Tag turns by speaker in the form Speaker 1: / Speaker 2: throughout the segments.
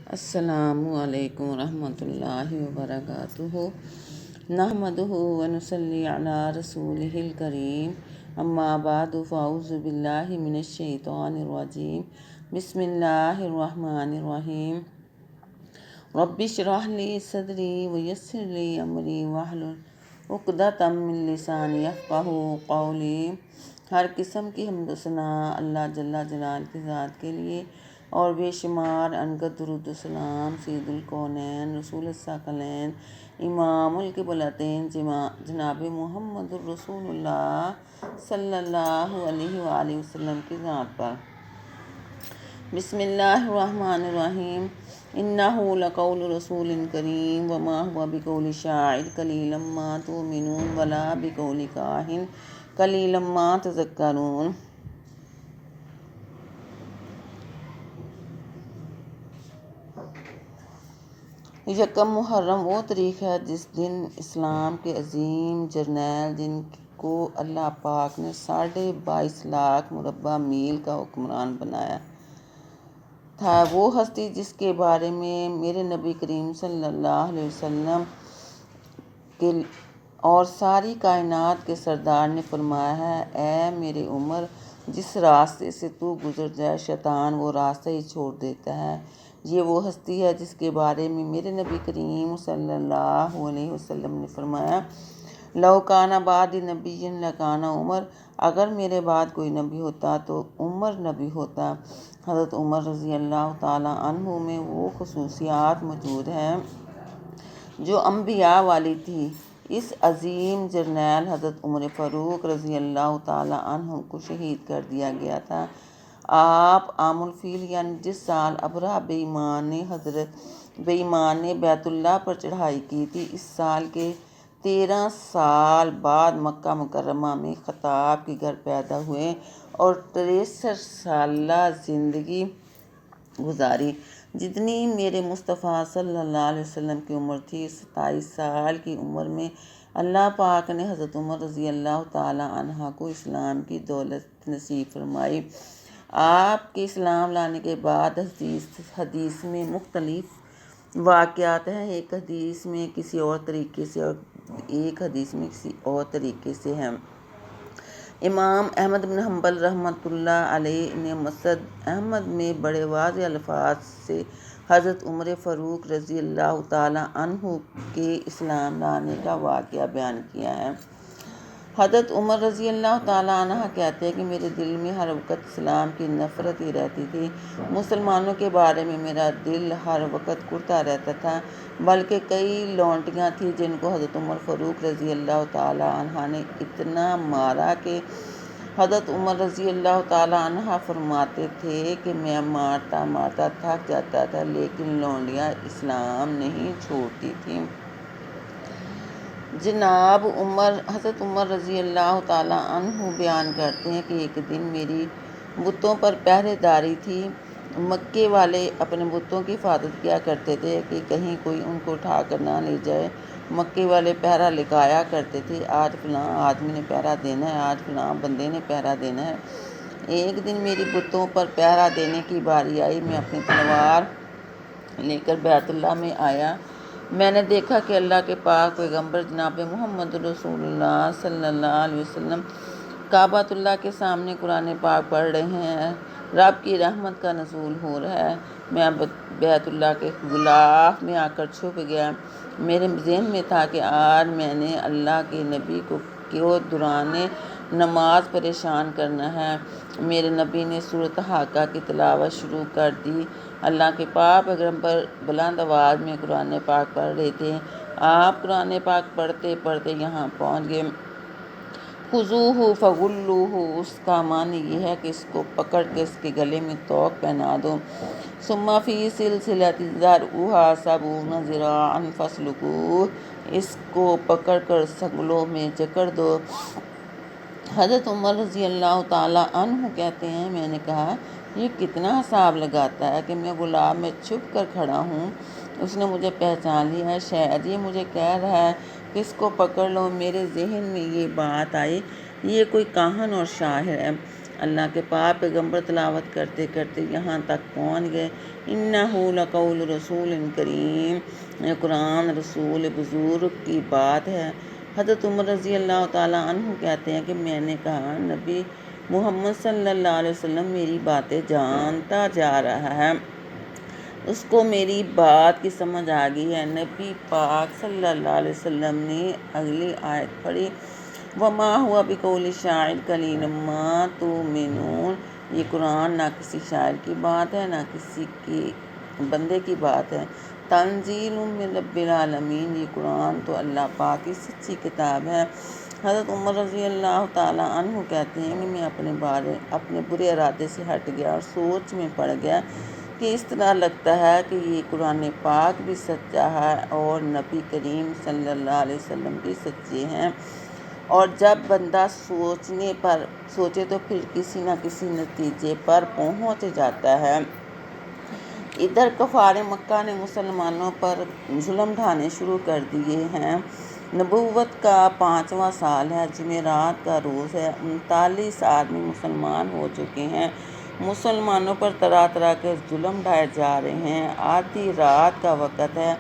Speaker 1: السلام علیکم ورحمۃ اللہ وبرکاتہ۔ نحمدہ ونصلی علی رسولہ الکریم، اما بعد فاعوذ باللہ من الشیطان الرجیم، بسم اللہ الرحمن الرحیم۔ رب اشرح لی صدری ویسر لی امری واحلل عقدۃ من لسانی یفقہوا قولی۔ ہر قسم کی حمد و ثنا اللہ جل جلالہ کی ذات کے لیے اور بے شمار انگت درود و سلام سید الکونین رسول الثقلین امام القبلتین جناب محمد الرسول اللہ صلی اللہ علیہ وآلہ وسلم کی ذات پر۔ بسم اللہ الرحمن الرحیم۔ انہ لقول رسول کریم وما هو بقول شاعر قلیلا ما تؤمنون ولا بقول کاہن قلیلا ما تذکرون۔ یکم محرم وہ تاریخ ہے جس دن اسلام کے عظیم جرنیل، جن کو اللہ پاک نے 22.5 لاکھ مربع میل کا حکمران بنایا تھا، وہ ہستی جس کے بارے میں میرے نبی کریم صلی اللہ علیہ وسلم کے اور ساری کائنات کے سردار نے فرمایا ہے، اے میرے عمر، جس راستے سے تو گزر جائے شیطان وہ راستہ ہی چھوڑ دیتا ہے۔ یہ وہ ہستی ہے جس کے بارے میں میرے نبی کریم صلی اللہ علیہ وسلم نے فرمایا، لو کان بعدی نبی لکان عمر، اگر میرے بعد کوئی نبی ہوتا تو عمر نبی ہوتا۔ حضرت عمر رضی اللہ تعالیٰ عنہ میں وہ خصوصیات موجود ہیں جو انبیاء والی تھی۔ اس عظیم جرنیل حضرت عمر فاروق رضی اللہ تعالیٰ عنہ کو شہید کر دیا گیا تھا۔ آپ عام الفیل یعنی جس سال ابرہہ بے ایمان نے بیت اللہ پر چڑھائی کی تھی، اس سال کے 13 سال بعد مکہ مکرمہ میں خطاب کے گھر پیدا ہوئے اور 63 سالہ زندگی گزاری۔ جتنی میرے مصطفیٰ صلی اللہ علیہ وسلم کی عمر تھی، 27 سال کی عمر میں اللہ پاک نے حضرت عمر رضی اللہ تعالیٰ عنہ کو اسلام کی دولت نصیب فرمائی۔ آپ کے اسلام لانے کے بعد حدیث میں مختلف واقعات ہیں، ایک حدیث میں کسی اور طریقے سے اور ایک حدیث میں کسی اور طریقے سے ہیں۔ امام احمد بن حنبل رحمۃ اللہ علیہ نے مسند احمد میں بڑے واضح الفاظ سے حضرت عمر فاروق رضی اللہ تعالیٰ عنہ کے اسلام لانے کا واقعہ بیان کیا ہے۔ حضرت عمر رضی اللہ تعالیٰ عنہ کہتے ہیں کہ میرے دل میں ہر وقت اسلام کی نفرت ہی رہتی تھی۔ مسلمانوں کے بارے میں میرا دل ہر وقت کرتا رہتا تھا، بلکہ کئی لونڈیاں تھیں جن کو حضرت عمر فاروق رضی اللہ تعالیٰ عنہ نے اتنا مارا کہ حضرت عمر رضی اللہ تعالیٰ عنہ فرماتے تھے کہ میں مارتا مارتا تھک جاتا تھا، لیکن لونڈیاں اسلام نہیں چھوڑتی تھیں۔ جناب حضرت عمر رضی اللہ تعالیٰ عنہ بیان کرتے ہیں کہ ایک دن میری بتوں پر پہرے داری تھی۔ مکے والے اپنے بتوں کی حفاظت کیا کرتے تھے کہ کہیں کوئی ان کو اٹھا کر نہ لے جائے۔ مکے والے پہرا لگایا کرتے تھے، آج فلاں آدمی نے پہرا دینا ہے، آج فلاں بندے نے پہرا دینا ہے۔ ایک دن میری بتوں پر پہرا دینے کی باری آئی، میں اپنی تلوار لے کر بیت اللہ میں آیا۔ میں نے دیکھا کہ اللہ کے پاک پیغمبر جناب محمد رسول اللہ صلی اللہ علیہ وسلم کعبۃ اللہ کے سامنے قرآن پاک پڑھ رہے ہیں، رب کی رحمت کا نزول ہو رہا ہے۔ میں بیت اللہ کے غلاف میں آ کر چھپ گیا۔ میرے ذہن میں تھا کہ آج میں نے اللہ کے نبی کو دوران نماز پریشان کرنا ہے۔ میرے نبی نے سورۃ حاقہ کی تلاوت شروع کر دی۔ اللہ کے پاک پیغمبر بلند آواز میں قرآن پاک پڑھ رہے تھے۔ آپ قرآن پاک پڑھتے پڑھتے یہاں پہنچ گئے، خذوہ فغلوہ، اس کا معنی یہ ہے کہ اس کو پکڑ کے اس کے گلے میں توق پہنا دو۔ ثم فی سلسلۃ ذرعہا 70 ذراعا فاسلکوہ، اس کو پکڑ کر سنگلوں میں جکڑ دو۔ حضرت عمر رضی اللہ تعالیٰ عنہ کہتے ہیں، میں نے کہا یہ کتنا حساب لگاتا ہے کہ میں غلاف میں چھپ کر کھڑا ہوں، اس نے مجھے پہچان لیا ہے، شاید یہ مجھے کہہ رہا ہے کہ اس کو پکڑ لو۔ میرے ذہن میں یہ بات آئی، یہ کوئی کاہن اور شاعر ہے۔ اللہ کے پاک پیغمبر تلاوت کرتے کرتے یہاں تک پہنچ گئے، انہ لقول رسول کریم، یہ قرآن رسول بزرگ کی بات ہے۔ حضرت عمر رضی اللہ تعالیٰ عنہ کہتے ہیں کہ میں نے کہا، نبی محمد صلی اللہ علیہ وسلم میری باتیں جانتا جا رہا ہے، اس کو میری بات کی سمجھ آ گئی ہے۔ نبی پاک صلی اللہ علیہ وسلم نے اگلی آیت پڑھی، وما ہوا بقول شاعر قلیلا ما تؤمنون، یہ قرآن نہ کسی شاعر کی بات ہے نہ کسی کی بندے کی بات ہے، تنزیل من رب العالمین، یہ قرآن تو اللہ پاک کی سچی کتاب ہے۔ حضرت عمر رضی اللہ تعالیٰ عنہ کہتے ہیں کہ میں اپنے برے ارادے سے ہٹ گیا اور سوچ میں پڑ گیا کہ اس طرح لگتا ہے کہ یہ قرآن پاک بھی سچا ہے اور نبی کریم صلی اللہ علیہ وسلم بھی سچے ہیں، اور جب بندہ سوچے تو پھر کسی نہ کسی نتیجے پر پہنچ جاتا ہے۔ ادھر کفار مکہ نے مسلمانوں پر ظلم ڈھانے شروع کر دیے ہیں۔ نبوت کا 5واں سال ہے، جمعرات کا روز ہے، 39 آدمی مسلمان ہو چکے ہیں۔ مسلمانوں پر طرح طرح کے ظلم ڈھائے جا رہے ہیں۔ آدھی رات کا وقت ہے،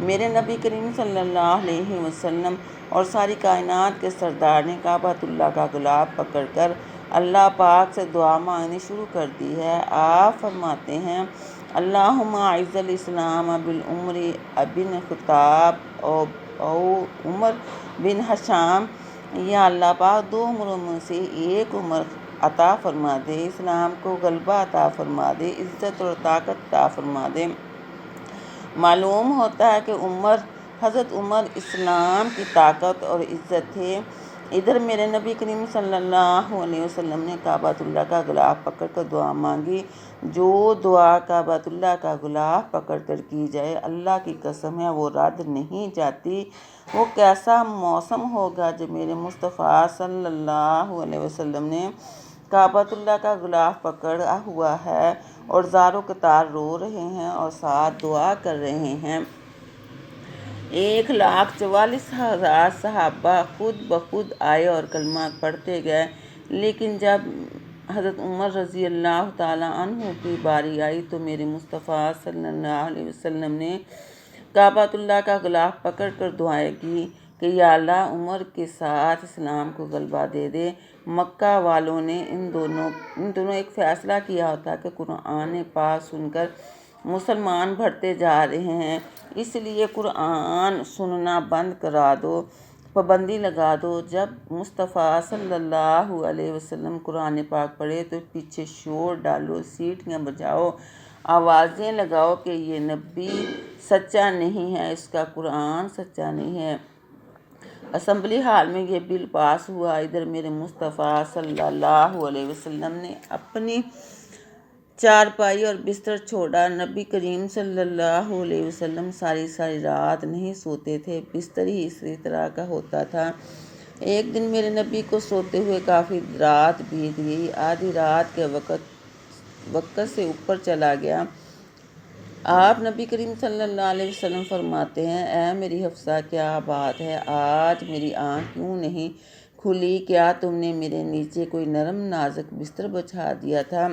Speaker 1: میرے نبی کریم صلی اللہ علیہ وسلم اور ساری کائنات کے سردار نے کعبۃ اللہ کا غلاف پکڑ کر اللہ پاک سے دعا مانگنی شروع کر دی ہے۔ آپ فرماتے ہیں، اللہم اعز الاسلام بالعمر بن خطاب او عمر بن ہشام، یا اللہ پاک 2 عمروں میں سے ایک عمر عطا فرما دے، اسلام کو غلبہ عطا فرما دے، عزت اور طاقت عطا فرما دے۔ معلوم ہوتا ہے کہ حضرت عمر اسلام کی طاقت اور عزت تھے۔ ادھر میرے نبی کریم صلی اللہ علیہ وسلم نے کعبۃ اللہ کا غلاف پکڑ کر دعا مانگی۔ جو دعا کعبۃ اللہ کا غلاف پکڑ کر کی جائے، اللہ کی قسم ہے وہ رد نہیں جاتی۔ وہ کیسا موسم ہوگا جب میرے مصطفیٰ صلی اللہ علیہ وسلم نے کعبۃ اللہ کا غلاف پکڑا ہوا ہے اور زار و قطار رو رہے ہیں اور ساتھ دعا کر رہے ہیں۔ 1,44,000 صحابہ خود بخود آئے اور کلمہ پڑھتے گئے، لیکن جب حضرت عمر رضی اللہ تعالیٰ عنہ کی باری آئی تو میرے مصطفیٰ صلی اللہ علیہ وسلم نے کعبۃ اللہ کا غلاف پکڑ کر دعائیں کی کہ یا اللہ عمر کے ساتھ اسلام کو غلبہ دے دے۔ مکہ والوں نے ان دونوں ایک فیصلہ کیا ہوتا کہ قرآن پاک سن کر مسلمان بڑھتے جا رہے ہیں، اس لیے قرآن سننا بند کرا دو، پابندی لگا دو۔ جب مصطفیٰ صلی اللہ علیہ وسلم قرآن پاک پڑھے تو پیچھے شور ڈالو، سیٹیاں بجاؤ، آوازیں لگاؤ کہ یہ نبی سچا نہیں ہے، اس کا قرآن سچا نہیں ہے۔ اسمبلی ہال میں یہ بل پاس ہوا۔ ادھر میرے مصطفیٰ صلی اللہ علیہ وسلم نے اپنی چارپائی اور بستر چھوڑا۔ نبی کریم صلی اللہ علیہ وسلم ساری رات نہیں سوتے تھے، بستر ہی اسی طرح کا ہوتا تھا۔ ایک دن میرے نبی کو سوتے ہوئے کافی رات بیت گئی، آدھی رات کے وقت سے اوپر چلا گیا۔ آپ نبی کریم صلی اللہ علیہ وسلم فرماتے ہیں، اے میری حفصہ، کیا بات ہے، آج میری آنکھ کیوں نہیں کھلی؟ کیا تم نے میرے نیچے کوئی نرم نازک بستر بچھا دیا تھا؟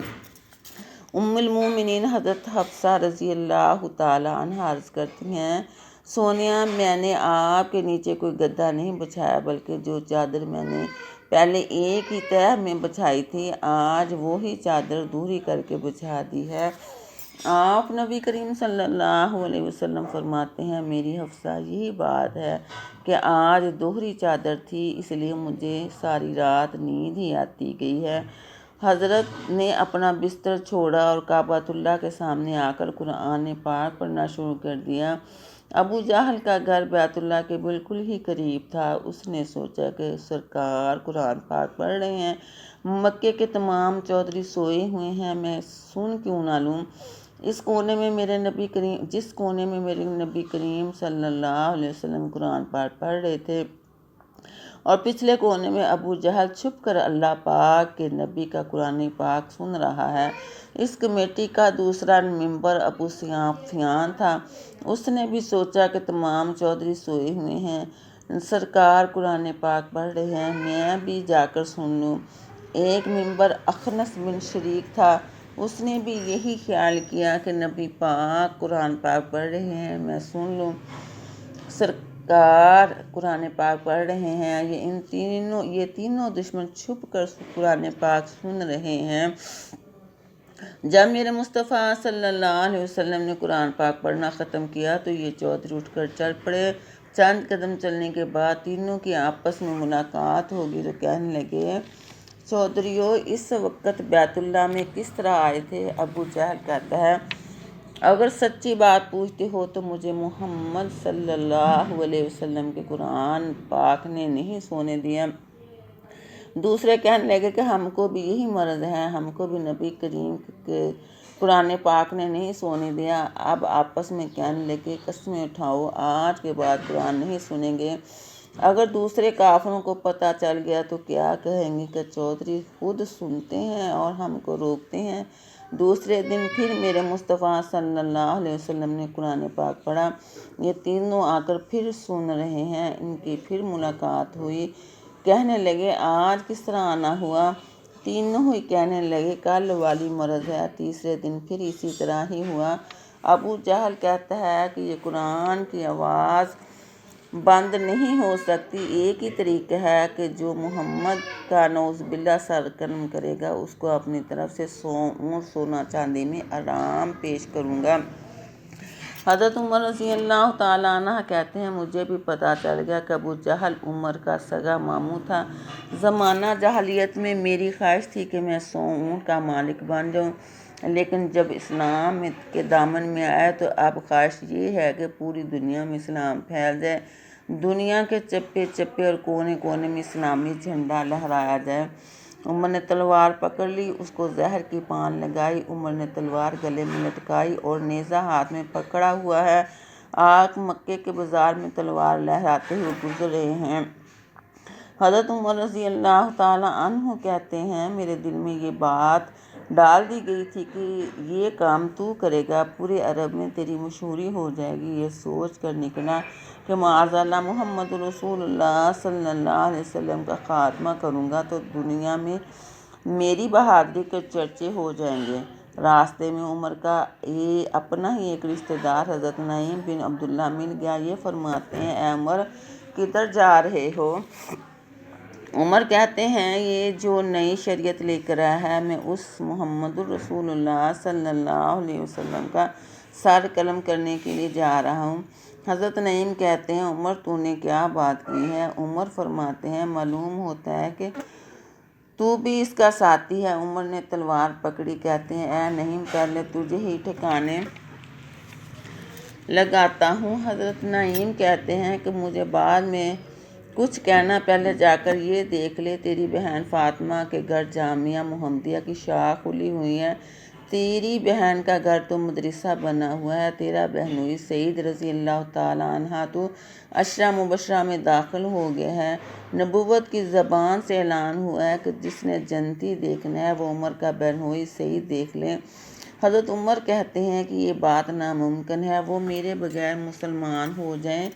Speaker 1: ام المومنین حضرت حفصہ رضی اللہ تعالیٰ عنہا عرض کرتی ہیں، سونیا، میں نے آپ کے نیچے کوئی گدا نہیں بچھایا، بلکہ جو چادر میں نے پہلے ایک ہی تہہ میں بچھائی تھی، آج وہی چادر دوہری کر کے بچھا دی ہے۔ آپ نبی کریم صلی اللہ علیہ وسلم فرماتے ہیں، میری حفصہ، یہی بات ہے کہ آج دوہری چادر تھی، اس لیے مجھے ساری رات نیند ہی آتی گئی ہے۔ حضرت نے اپنا بستر چھوڑا اور کعبۃ اللہ کے سامنے آ کر قرآن پاک پڑھنا شروع کر دیا۔ ابو جہل کا گھر بیت اللہ کے بالکل ہی قریب تھا۔ اس نے سوچا کہ سرکار قرآن پاک پڑھ رہے ہیں، مکے کے تمام چودھری سوئے ہوئے ہیں، میں سن کیوں نہ لوں۔ جس کونے میں میرے نبی کریم صلی اللہ علیہ وسلم قرآن پاک پڑھ رہے تھے اور پچھلے کونے میں ابو جہل چھپ کر اللہ پاک کے نبی کا قرآن پاک سن رہا ہے۔ اس کمیٹی کا دوسرا ممبر ابو سفیان تھا۔ اس نے بھی سوچا کہ تمام چودھری سوئے ہوئے ہیں، سرکار قرآن پاک پڑھ رہے ہیں، میں بھی جا کر سن لوں۔ ایک ممبر اخنس بن شریک تھا، اس نے بھی یہی خیال کیا کہ نبی پاک قرآن پاک پڑھ رہے ہیں، میں سن لوں۔ سرکار قرآن پاک پڑھ رہے ہیں، یہ تینوں دشمن چھپ کر قرآن پاک سن رہے ہیں۔ جب میرے مصطفیٰ صلی اللہ علیہ وسلم نے قرآن پاک پڑھنا ختم کیا تو یہ چودھری اٹھ کر چل پڑے۔ چند قدم چلنے کے بعد تینوں کی آپس میں ملاقات ہوگی تو کہنے لگے، چودھریوں، اس وقت بیت اللہ میں کس طرح آئے تھے؟ ابو جہل کہتا ہے، اگر سچی بات پوچھتے ہو تو مجھے محمد صلی اللہ علیہ وسلم کے قرآن پاک نے نہیں سونے دیا۔ دوسرے کہنے لگے کہ ہم کو بھی یہی مرض ہے، ہم کو بھی نبی کریم کے قرآن پاک نے نہیں سونے دیا۔ اب آپس میں کہنے لگے، قسمیں اٹھاؤ، آج کے بعد قرآن نہیں سنیں گے۔ اگر دوسرے کافروں کو پتہ چل گیا تو کیا کہیں گے کہ چودھری خود سنتے ہیں اور ہم کو روکتے ہیں۔ دوسرے دن پھر میرے مصطفیٰ صلی اللہ علیہ وسلم نے قرآن پاک پڑھا۔ یہ تینوں آ کر پھر سن رہے ہیں۔ ان کی پھر ملاقات ہوئی، کہنے لگے، آج کس طرح آنا ہوا؟ تینوں ہی کہنے لگے، کل والی مرض ہے۔ تیسرے دن پھر اسی طرح ہی ہوا۔ ابو جہل کہتا ہے کہ یہ قرآن کی آواز بند نہیں ہو سکتی۔ ایک ہی طریقہ ہے کہ جو محمد کا نعوذ باللہ سر قلم کرے گا اس کو اپنی طرف سے سونا چاندی میں انعام پیش کروں گا۔ حضرت عمر رضی اللہ تعالیٰ عنہ کہتے ہیں، مجھے بھی پتہ چل گیا کہ ابو جہل عمر کا سگا ماموں تھا۔ زمانہ جاہلیت میں میری خواہش تھی کہ میں 100 اونٹ کا مالک بن جاؤں، لیکن جب اسلام کے دامن میں آیا تو اب خواہش یہ ہے کہ پوری دنیا میں اسلام پھیل جائے، دنیا کے چپے چپے اور کونے کونے میں اسلامی جھنڈا لہرایا جائے۔ عمر نے تلوار پکڑ لی، اس کو زہر کی پان لگائی۔ عمر نے تلوار گلے میں لٹکائی اور نیزہ ہاتھ میں پکڑا ہوا ہے۔ آپ مکے کے بازار میں تلوار لہراتے ہوئے گزر رہے ہیں۔ حضرت عمر رضی اللہ تعالیٰ عنہ کہتے ہیں، میرے دل میں یہ بات ڈال دی گئی تھی کہ یہ کام تو کرے گا، پورے عرب میں تیری مشہوری ہو جائے گی۔ یہ سوچ کر نکلا کہ معاذ اللہ محمد رسول اللہ صلی اللہ علیہ وسلم کا خاتمہ کروں گا تو دنیا میں میری بہادری کے چرچے ہو جائیں گے۔ راستے میں عمر کا اپنا ہی ایک رشتہ دار حضرت نعیم بن عبداللہ مل گیا۔ یہ فرماتے ہیں، اے عمر، کدھر جا رہے ہو؟ عمر کہتے ہیں، یہ جو نئی شریعت لے کر آیا ہے، میں اس محمد رسول اللہ صلی اللہ علیہ وسلم کا سر قلم کرنے کے لیے جا رہا ہوں۔ حضرت نعیم کہتے ہیں، عمر تو نے کیا بات کی ہے؟ عمر فرماتے ہیں، معلوم ہوتا ہے کہ تو بھی اس کا ساتھی ہے۔ عمر نے تلوار پکڑی، کہتے ہیں، اے نعیم، پہلے تجھے ہی ٹھکانے لگاتا ہوں۔ حضرت نعیم کہتے ہیں کہ مجھے بعد میں کچھ کہنا، پہلے جا کر یہ دیکھ لے، تیری بہن فاطمہ کے گھر جامعہ محمدیہ کی شاخ کھلی ہوئی ہے، تیری بہن کا گھر تو مدرسہ بنا ہوا ہے، تیرا بہنوئی سعید رضی اللہ تعالیٰ عنہ تو عشرہ مبشرہ میں داخل ہو گیا ہے۔ نبوت کی زبان سے اعلان ہوا ہے کہ جس نے جنتی دیکھنا ہے وہ عمر کا بہنوئی سعید دیکھ لے۔ حضرت عمر کہتے ہیں کہ یہ بات ناممکن ہے، وہ میرے بغیر مسلمان ہو جائیں۔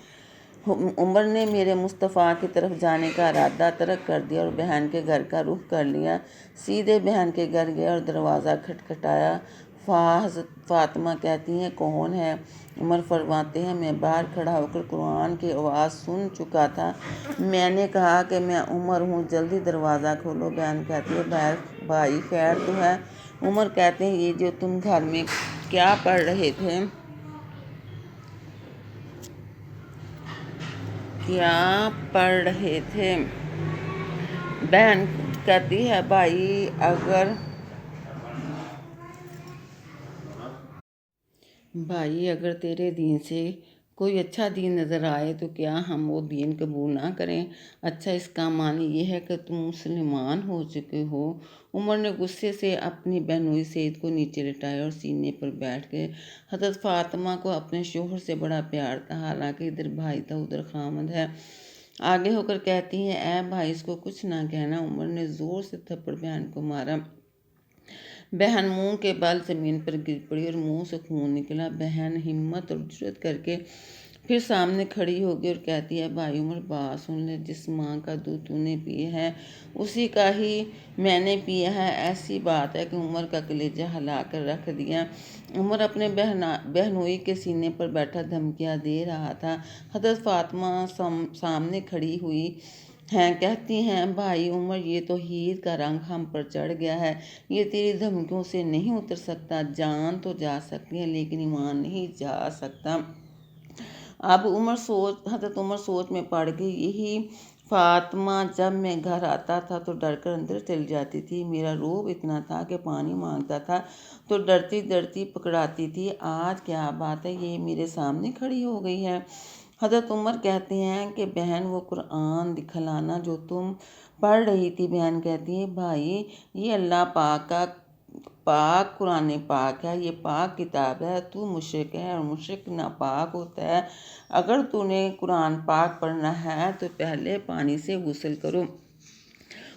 Speaker 1: عمر نے میرے مصطفیٰ کی طرف جانے کا ارادہ ترک کر دیا اور بہن کے گھر کا رخ کر لیا۔ سیدھے بہن کے گھر گئے اور دروازہ کھٹکھٹایا۔ فاطمہ کہتی ہیں، کون ہے؟ عمر فرماتے ہیں، میں باہر کھڑا ہو کر قرآن کی آواز سن چکا تھا، میں نے کہا کہ میں عمر ہوں، جلدی دروازہ کھولو۔ بہن کہتی ہے، بھائی خیر تو ہے؟ عمر کہتے ہیں، یہ جو تم گھر میں کیا پڑھ رہے تھے؟ کیا پڑھ رہے تھے؟ بہن کہتی ہے، بھائی اگر تیرے دین سے کوئی اچھا دین نظر آئے تو کیا ہم وہ دین قبول نہ کریں؟ اچھا، اس کا معنی یہ ہے کہ تم مسلمان ہو چکے ہو۔ عمر نے غصے سے اپنی بہنوئی سعید کو نیچے لٹایا اور سینے پر بیٹھ گئے۔ حضرت فاطمہ کو اپنے شوہر سے بڑا پیار تھا، حالانکہ ادھر بھائی تھا ادھر خامند ہے۔ آگے ہو کر کہتی ہیں، اے بھائی، اس کو کچھ نہ کہنا۔ عمر نے زور سے تھپڑ بہن کو مارا۔ بہن منہ کے بل زمین پر گر پڑی اور منہ سے خون نکلا۔ بہن ہمت اور جرأت کر کے پھر سامنے کھڑی ہوگی اور کہتی ہے بھائی عمر بات سن لے، جس ماں کا دودھ تو نے پیا ہے اسی کا ہی میں نے پیا ہے۔ ایسی بات ہے کہ عمر کا کلیجہ ہلا کر رکھ دیا۔ عمر اپنے بہنوئی کے سینے پر بیٹھا دھمکیاں دے رہا تھا۔ حضرت فاطمہ سامنے کھڑی ہوئی ہیں، کہتی ہیں بھائی عمر، یہ تو ہیر کا رنگ ہم پر چڑھ گیا ہے، یہ تیری دھمکیوں سے نہیں اتر سکتا۔ جان تو جا سکتی ہے لیکن ایمان نہیں جا سکتا۔ اب حضرت عمر سوچ میں پڑ گئی، یہی فاطمہ جب میں گھر آتا تھا تو ڈر کر اندر چلی جاتی تھی، میرا روب اتنا تھا کہ پانی مانگتا تھا تو ڈرتی ڈرتی پکڑاتی تھی، آج کیا بات ہے یہ میرے سامنے کھڑی ہو گئی ہے۔ حضرت عمر کہتے ہیں کہ بہن وہ قرآن دکھلانا جو تم پڑھ رہی تھی۔ بہن کہتی ہے بھائی یہ اللہ پاک کا پاک قرآن پاک ہے، یہ پاک کتاب ہے، تو مشرک ہے اور مشرک ناپاک ہوتا ہے۔ اگر تو نے قرآن پاک پڑھنا ہے تو پہلے پانی سے غسل کرو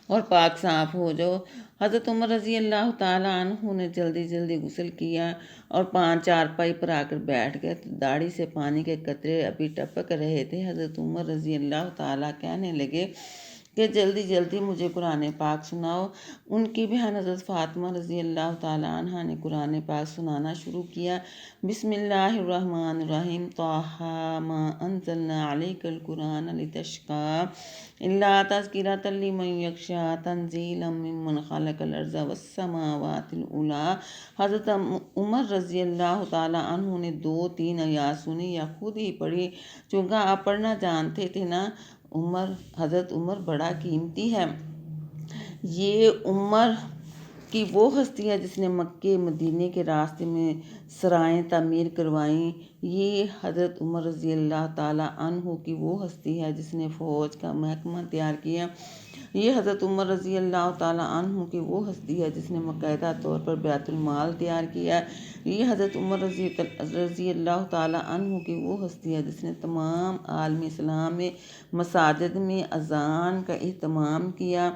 Speaker 1: اور پاک صاف ہو جاؤ۔ حضرت عمر رضی اللہ تعالیٰ عنہ نے جلدی جلدی غسل کیا اور چارپائی پر آ کر بیٹھ گئے۔ داڑھی سے پانی کے قطرے ابھی ٹپک رہے تھے۔ حضرت عمر رضی اللہ تعالیٰ کہنے لگے کہ جلدی جلدی مجھے قرآن پاک سناؤ۔ ان کی بہن حضرت فاطمہ رضی اللہ تعالیٰ عنہ نے قرآن پاک سنانا شروع کیا۔ بسم اللہ الرحمن الرحیم، طٰہٰ ما انزلنا علیک القرآن لتشقیٰ الا تذکرۃ لمن یخشیٰ تنزیلا ممن خلق الارض والسماوات العلیٰ۔ حضرت عمر رضی اللہ تعالیٰ عنہ نے 2-3 آیات سنی یا خود ہی پڑھی، چونکہ آپ پڑھنا جانتے تھے نا۔ حضرت عمر بڑا قیمتی ہے۔ یہ عمر کی وہ ہستی ہے جس نے مکے مدینے کے راستے میں سرائیں تعمیر کروائیں۔ یہ حضرت عمر رضی اللہ تعالیٰ عنہ کی وہ ہستی ہے جس نے فوج کا محکمہ تیار کیا۔ یہ حضرت عمر رضی اللہ تعالیٰ عنہ کی وہ ہستی ہے جس نے باقاعدہ طور پر بیت المال تیار کیا۔ یہ حضرت عمر رضی اللہ تعالیٰ عنہ کی وہ ہستی ہے جس نے تمام عالم اسلام میں مساجد میں اذان کا اہتمام کیا،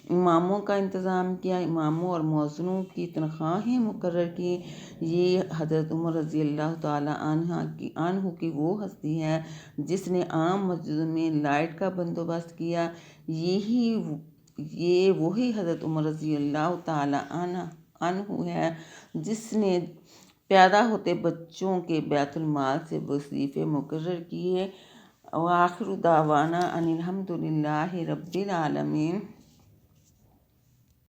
Speaker 1: اماموں کا انتظام کیا، اماموں اور مؤذنوں کی تنخواہیں مقرر کی۔ یہ حضرت عمر رضی اللہ تعالیٰ عنہ کی وہ ہستی ہے جس نے عام مسجدوں میں لائٹ کا بندوبست کیا۔ یہ وہی حضرت عمر رضی اللہ تعالیٰ عنہ ہے جس نے پیدا ہوتے بچوں کے بیت المال سے وظیفے مقرر کیے۔ وآخر دعوانا ان الحمد للہ رب العالمین۔